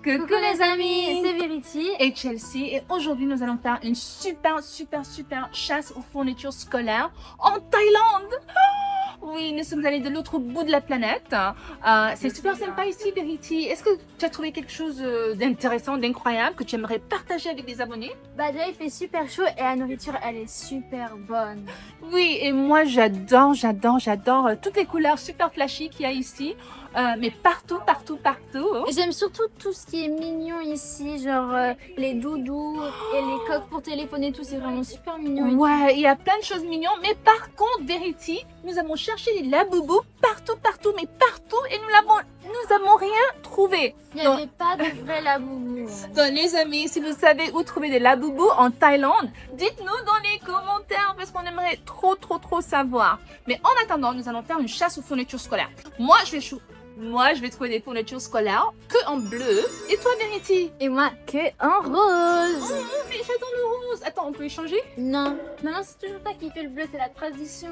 Coucou les amis, c'est Verity et Chelsea et aujourd'hui nous allons faire une super chasse aux fournitures scolaires en Thaïlande. Oui, nous sommes allés de l'autre bout de la planète. C'est super sympa ici, Verity. Est-ce que tu as trouvé quelque chose d'intéressant, d'incroyable que tu aimerais partager avec des abonnés? Bah déjà il fait super chaud et la nourriture elle est super bonne. Oui, et moi j'adore toutes les couleurs super flashy qu'il y a ici. Mais partout. J'aime surtout tout ce qui est mignon ici, genre les doudous et les coques pour téléphone et tout, c'est vraiment super mignon ici. Ouais, il y a plein de choses mignonnes, mais par contre, Verity, nous avons cherché des laboubous partout, et nous avons rien trouvé. Il n'y avait pas de vrai laboubou. Donc les amis, si vous savez où trouver des laboubous en Thaïlande, dites-nous dans les commentaires parce qu'on aimerait trop savoir. Mais en attendant, nous allons faire une chasse aux fournitures scolaires. Moi, je vais trouver des fournitures scolaires que en bleu. Et toi, Verity? Et moi, que en rose. Oh, mais j'adore le rose. Attends, on peut échanger? Non, maintenant c'est toujours toi qui fais le bleu, c'est la tradition.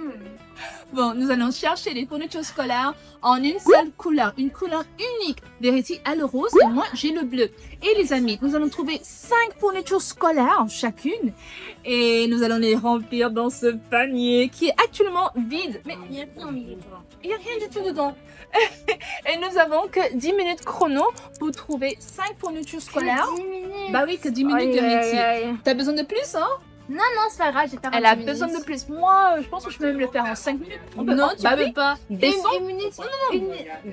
Bon, nous allons chercher les fournitures scolaires en une seule couleur, une couleur unique. Verity a le rose et moi j'ai le bleu. Et les amis, nous allons trouver 5 fournitures scolaires chacune et nous allons les remplir dans ce panier qui est actuellement vide. Mais Il n'y a rien au milieu, toi. il n'y a rien du tout dedans. Et nous avons que 10 minutes chrono pour trouver 5 fournitures scolaires. 10 minutes. Bah oui, que 10 minutes, Verity. T'as besoin de plus, hein? Non, c'est pas grave, j'ai fait Elle a besoin de plus. Moi, je pense que je peux même le faire en 5 minutes. Non, tu peux pas. Baissons. Une minute.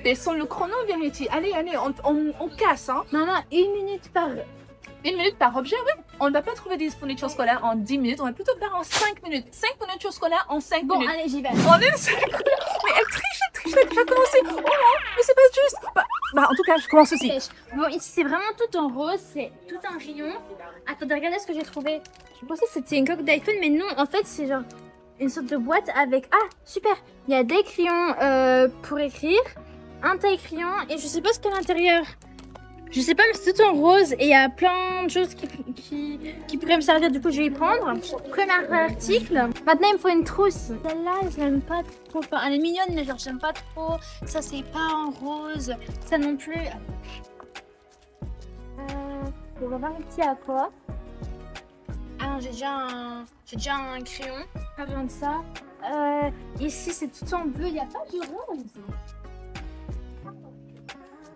Baissons le chrono, Verity. Allez, on casse, hein. Non, une minute par... 1 minute par objet, oui. On ne va pas trouver des fournitures scolaires en 10 minutes. On va plutôt faire en 5 minutes. 5 fournitures scolaires en 5 minutes. Bon, allez, j'y vais. On est sur la couleur. Mais elle triche, elle a déjà commencé. Oh non, mais c'est pas juste. Bah, en tout cas, je commence aussi. Bon, ici, c'est vraiment tout en rose. C'est tout un rayon. Attendez, regardez ce que j'ai trouvé. Je pensais que c'était une coque d'iPhone, mais non, en fait, c'est genre une sorte de boîte avec... Ah, super. Il y a des crayons pour écrire, un taille-crayon et je sais pas ce qu'il y a à l'intérieur. Je sais pas, mais c'est tout en rose et il y a plein de choses qui pourraient me servir. Du coup, je vais y prendre. Premier article. Maintenant, il me faut une trousse. Celle-là, je l'aime pas trop. Enfin, elle est mignonne, mais genre, j'aime pas trop. Ça, c'est pas en rose. Ça non plus. On va voir ici à quoi. Ah, j'ai déjà un crayon. Pas besoin de ça. Ici, c'est tout en bleu. Il n'y a pas de rose.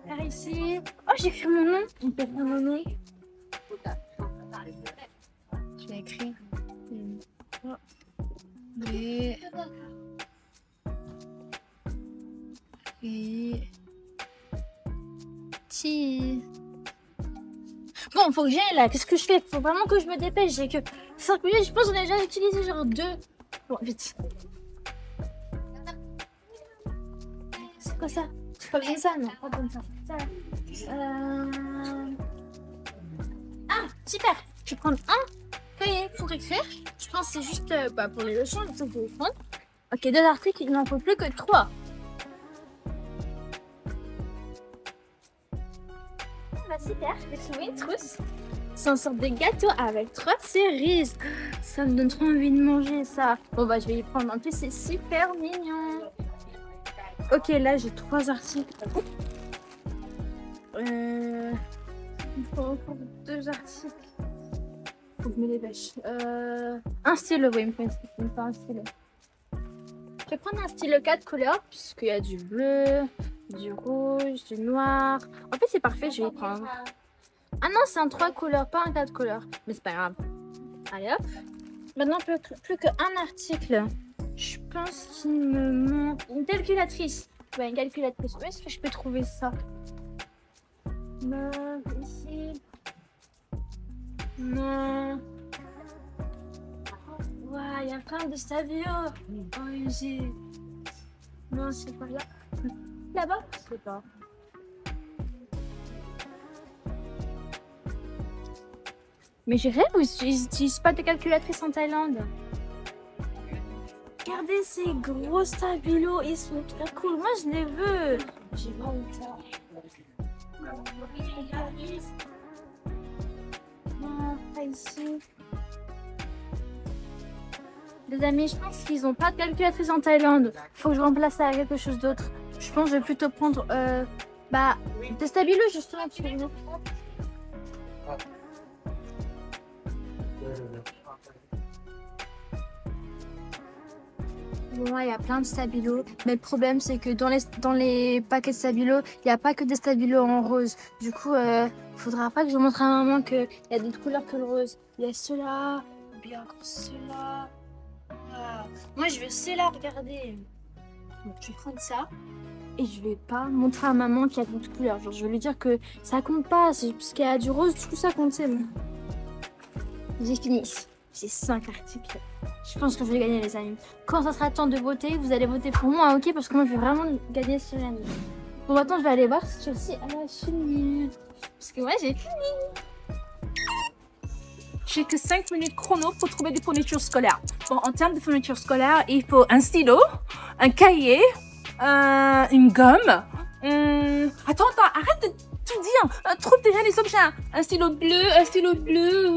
Par ici. Oh, j'ai écrit mon nom. On peut faire mon nom. Je vais écrire. Bon, faut que j'aille là. Qu'est-ce que je fais? Faut vraiment que je me dépêche. J'ai que 5 minutes. Je pense qu'on a déjà utilisé genre 2. Bon, vite. C'est quoi ça? Pas besoin de ça, non, pas besoin de ça. Ah, super. Je vais prendre un cahier pour écrire. Je pense que c'est juste pour les leçons, ça que je vais prendre. Ok, 2 articles, il n'en faut plus que 3. Bah super, j'ai trouvé une trousse. C'est une sorte de gâteau avec 3 cerises. Ça me donne trop envie de manger ça. Bon bah je vais y prendre. En plus c'est super mignon. Ok, là j'ai 3 articles. Il faut encore 2 articles. Faut que je me dépêche. Un stylo, oui, il me faut un stylo. Je vais prendre un stylo 4 couleurs, puisqu'il y a du bleu, du rouge, du noir. En fait, c'est parfait, je vais y prendre. Ah non, c'est un 3 couleurs, pas un 4 couleurs. Mais c'est pas grave. Allez hop. Maintenant, plus qu'un article. Je pense qu'il me manque une calculatrice. Ouais, une calculatrice. Où est-ce que je peux trouver ça? Non, ici. Non. Waouh, il y a plein de stabilo. OMG. Non, c'est pas là. Là-bas? Je sais pas. Mais j'ai rêve où ils n'utilisent pas de calculatrice en Thaïlande. Regardez ces gros stabilos, ils sont trop cool. Moi, je les veux. J'ai pas envie de ça. Non, pas ici. Les amis, je pense qu'ils n'ont pas de calculatrice en Thaïlande. Faut que je remplace ça à quelque chose d'autre. Je pense que je vais plutôt prendre Bah, des stabilos justement pour nous. Bon, il y a plein de stabilos, mais le problème c'est que dans les paquets de stabilos, il n'y a pas que des stabilos en rose. Du coup, faudra pas que je montre à maman qu'il y a d'autres couleurs que le rose. Il y a ceux-là, ou bien encore ceux-là. Ah. Moi, je veux ceux-là, regardez. Donc, je vais prendre ça. Et je vais pas montrer à maman qu'il y a d'autres couleurs. Genre, je vais lui dire que ça compte pas, c'est parce qu'il y a du rose, du coup ça compte, c'est bon. J'ai fini. J'ai 5 articles. Je pense que je vais gagner, les amis. Quand ça sera temps de voter, vous allez voter pour moi, ok? Parce que moi, je vais vraiment gagner ce challenge. Bon, maintenant, je vais aller voir si Chelsea a fini. Parce que moi, j'ai fini. J'ai que 5 minutes chrono pour trouver des fournitures scolaires. Bon, en termes de fournitures scolaires, il faut un stylo, un cahier, une gomme. Attends, arrête de tout dire. Trouve déjà les objets. Un stylo bleu, un stylo bleu.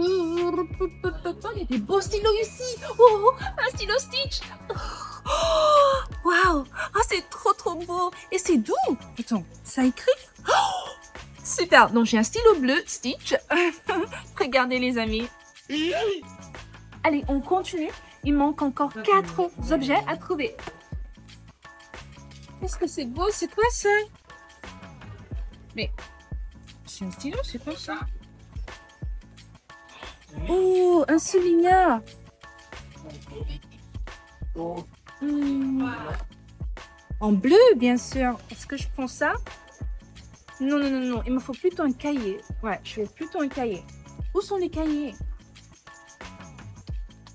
Il y a des beaux stylos ici. Oh, un stylo Stitch. Waouh, c'est trop beau. Et c'est doux. Attends, ça écrit. Oh, super. Donc j'ai un stylo bleu Stitch. Regardez les amis. Allez, on continue. Il manque encore 4 objets à trouver. Qu'est-ce que c'est beau? C'est quoi ça? Mais c'est un stylo, c'est quoi ça? Oh, un souligneur. En bleu, bien sûr. Est-ce que je prends ça? Non. Il me faut plutôt un cahier. Ouais, je veux plutôt un cahier. Où sont les cahiers?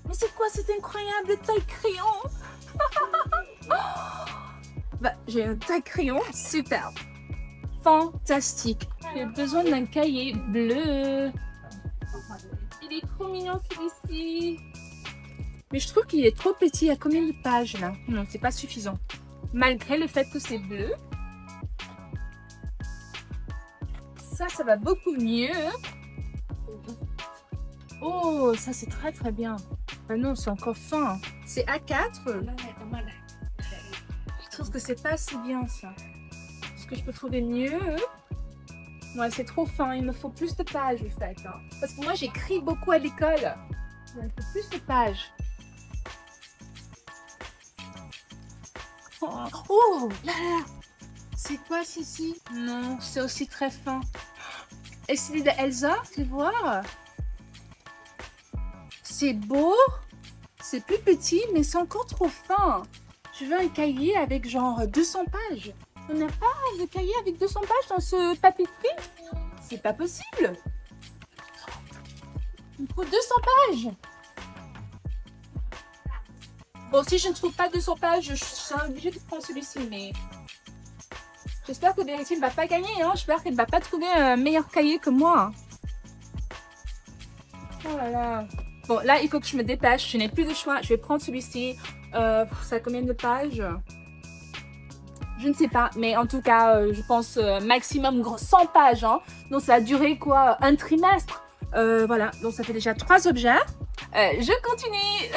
Mais c'est quoi cette incroyable taille crayon? Bah, j'ai un taille crayon, super. Fantastique. J'ai besoin d'un cahier bleu. Il est trop mignon celui-ci. Mais je trouve qu'il est trop petit. Il y a combien de pages là? Non, c'est pas suffisant. Malgré le fait que c'est bleu. Ça va beaucoup mieux. Oh, ça c'est très bien. Ah non, c'est encore fin. C'est A4. Je trouve que c'est pas assez bien ça. Est-ce que je peux trouver mieux? Ouais, c'est trop fin. Il me faut plus de pages en fait. Hein. Parce que moi j'écris beaucoup à l'école. Il me faut plus de pages. Oh là là. C'est quoi ceci? Non, c'est aussi très fin. Et celui de Elsa, fais voir. C'est beau. C'est plus petit, mais c'est encore trop fin. Je veux un cahier avec genre 200 pages. On n'a pas de cahier avec 200 pages dans ce papier film? C'est pas possible. Il me faut 200 pages. Bon, si je ne trouve pas 200 pages, je serai obligée de prendre celui-ci, mais... J'espère que Vérité ne va pas gagner, hein. J'espère qu'elle ne va pas trouver un meilleur cahier que moi. Oh là là. Bon, là, il faut que je me dépêche. Je n'ai plus de choix. Je vais prendre celui-ci. Ça a combien de pages? Je ne sais pas. Mais en tout cas, je pense maximum 100 pages. Hein. Donc, ça a duré quoi? Un trimestre. Voilà. Donc, ça fait déjà 3 objets. Je continue.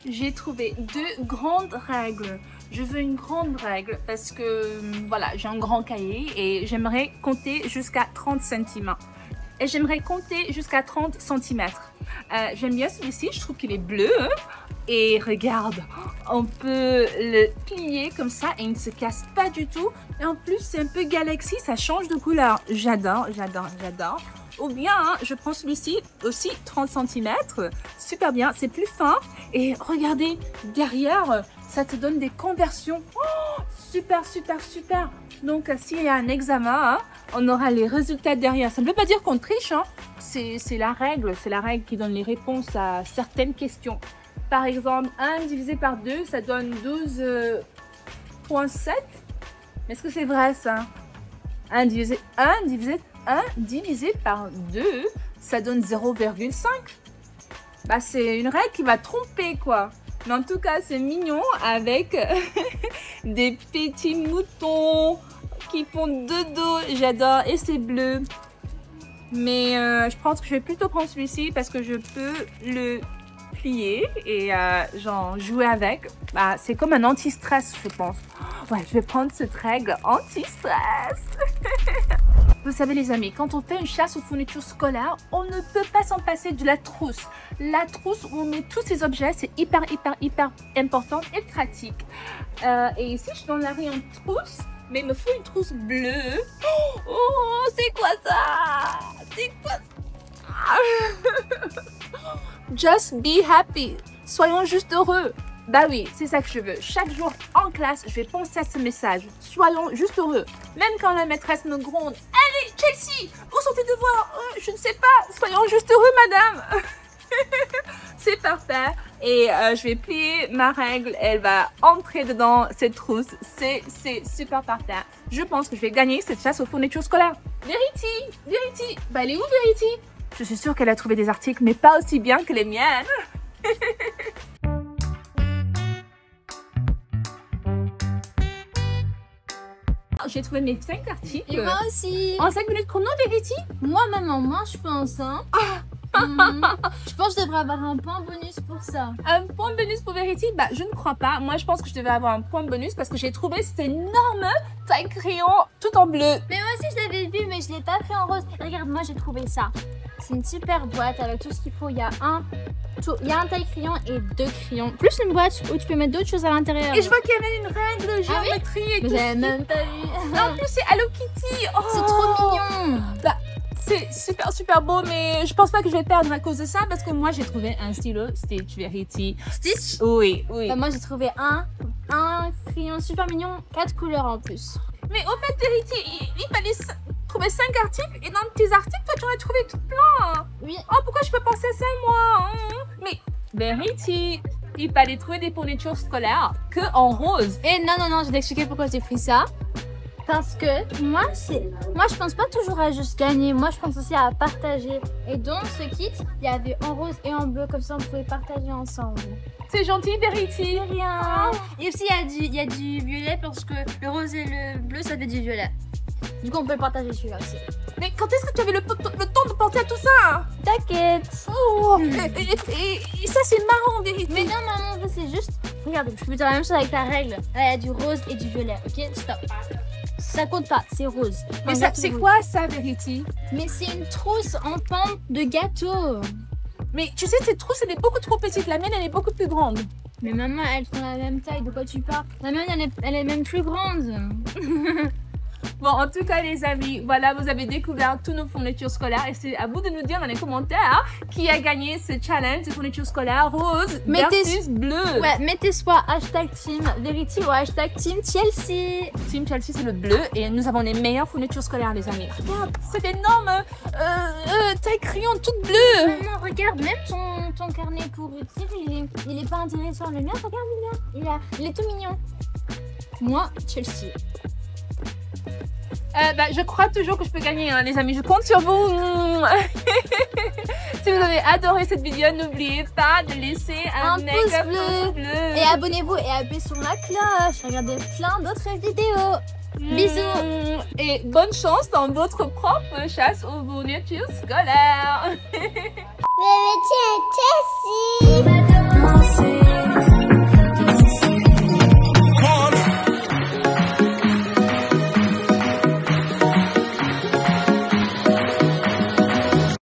J'ai trouvé 2 grandes règles. Je veux une grande règle parce que voilà, j'ai un grand cahier et j'aimerais compter jusqu'à 30 cm. Et j'aimerais compter jusqu'à 30 cm. J'aime bien celui-ci, je trouve qu'il est bleu. Et regarde, on peut le plier comme ça et il ne se casse pas du tout. Et en plus, c'est un peu galaxy, ça change de couleur. J'adore. Ou bien, hein, je prends celui-ci aussi, 30 cm. Super bien, c'est plus fin. Et regardez, derrière, ça te donne des conversions. Oh, super. Donc, s'il y a un examen, hein, on aura les résultats derrière. Ça ne veut pas dire qu'on triche. Hein. C'est la règle qui donne les réponses à certaines questions. Par exemple, 1 divisé par 2, ça donne 12,7. Est-ce que c'est vrai, ça? 1 divisé par 2, ça donne 0,5. Bah, c'est une règle qui va tromper, quoi. Mais en tout cas, c'est mignon avec des petits moutons qui font deux dos, j'adore, et c'est bleu. Mais je pense que je vais plutôt prendre celui-ci parce que je peux le plier et genre jouer avec. Bah, c'est comme un anti-stress, je pense. Ouais, je vais prendre cette règle anti-stress. Vous savez les amis, quand on fait une chasse aux fournitures scolaires, on ne peut pas s'en passer de la trousse. La trousse où on met tous ces objets, c'est hyper important et pratique. Et ici, je suis dans la rue en trousse, mais il me faut une trousse bleue. Oh, c'est quoi ça? C'est quoi ça? Just be happy. Soyons juste heureux. Bah oui, c'est ça que je veux. Chaque jour en classe, je vais penser à ce message. Soyons juste heureux. Même quand la maîtresse me gronde. Allez, Chelsea, où sont tes devoirs? Je ne sais pas. Soyons juste heureux, madame. C'est parfait. Et je vais plier ma règle. Elle va entrer dedans cette trousse. C'est super parfait. Je pense que je vais gagner cette chasse aux fournitures scolaires. Verity. Bah elle est où, Verity? Je suis sûre qu'elle a trouvé des articles, mais pas aussi bien que les miennes. J'ai trouvé mes 5 articles. Et moi aussi. En 5 minutes chrono, Verity? Moi, maman, je pense, hein. Je pense que je devrais avoir un point bonus pour ça. Un point bonus pour Verity? Bah, je ne crois pas. Moi, je pense que je devais avoir un point bonus parce que j'ai trouvé cette énorme taille crayon tout en bleu. Mais moi aussi, je l'avais vu, mais je l'ai pas pris en rose. Regarde, moi, j'ai trouvé ça. C'est une super boîte avec tout ce qu'il faut. Il y a un taille crayon et 2 crayons. Plus une boîte où tu peux mettre d'autres choses à l'intérieur. Et je vois qu'il y avait une règle, géométrie et tout. J'avais même pas vu. En plus, c'est Hello Kitty. Oh. C'est trop mignon. Bah, c'est super beau, mais je pense pas que je vais perdre à cause de ça parce que moi, j'ai trouvé un stylo Stitch, Verity. Stitch? Oui. Bah, moi, j'ai trouvé un crayon super mignon, 4 couleurs en plus. Mais au fait, Verity, il fallait trouver 5 articles et dans tes articles, toi, tu en as trouvé tout plein. Oui. Oh, pourquoi je peux penser à ça, moi? Mais, Verity, il fallait trouver des fournitures scolaires que en rose. Et non, je vais t'expliquer pourquoi j'ai pris ça. Parce que moi, je pense pas toujours à juste gagner. Moi, je pense aussi à partager. Et donc, ce kit, il y avait en rose et en bleu. Comme ça, on pouvait partager ensemble. C'est gentil, Verity. Rien. Et aussi, il y a du violet parce que le rose et le bleu, ça fait du violet. Du coup, on peut le partager celui-là aussi. Mais quand est-ce que tu avais le temps de penser à tout ça? T'inquiète. Oh, et ça, c'est marrant, Verity. Mais non, maman, c'est juste... Regarde, je peux dire la même chose avec ta règle. Là, il y a du rose et du violet. Ok, stop. Ça compte pas, c'est rose. Mais ça, c'est quoi ça, Verity? Mais c'est une trousse en forme de gâteau. Mais tu sais, cette trousse, elle est beaucoup trop petite. La mienne, elle est beaucoup plus grande. Mais maman, elles font la même taille. De quoi tu parles? La mienne, elle est même plus grande. Bon, en tout cas, les amis, voilà, vous avez découvert tous nos fournitures scolaires et c'est à vous de nous dire dans les commentaires qui a gagné ce challenge de fournitures scolaires rose versus bleu. Ouais, mettez soit hashtag Team Verity ou hashtag Team Chelsea. Team Chelsea, c'est le bleu et nous avons les meilleures fournitures scolaires, les amis. Regarde, cette énorme taille crayon toute bleue. Maman, regarde, même ton carnet pour retirer, il est pas intéressant. Le mien, regarde le mien, il est tout mignon. Moi, Chelsea. Bah, je crois toujours que je peux gagner, hein, les amis. Je compte sur vous. Si vous avez adoré cette vidéo, n'oubliez pas de laisser un pouce bleu. Et abonnez-vous et appuyez sur la cloche. Regardez plein d'autres vidéos. Bisous. Et bonne chance dans votre propre chasse aux fournitures scolaires. Chelsea.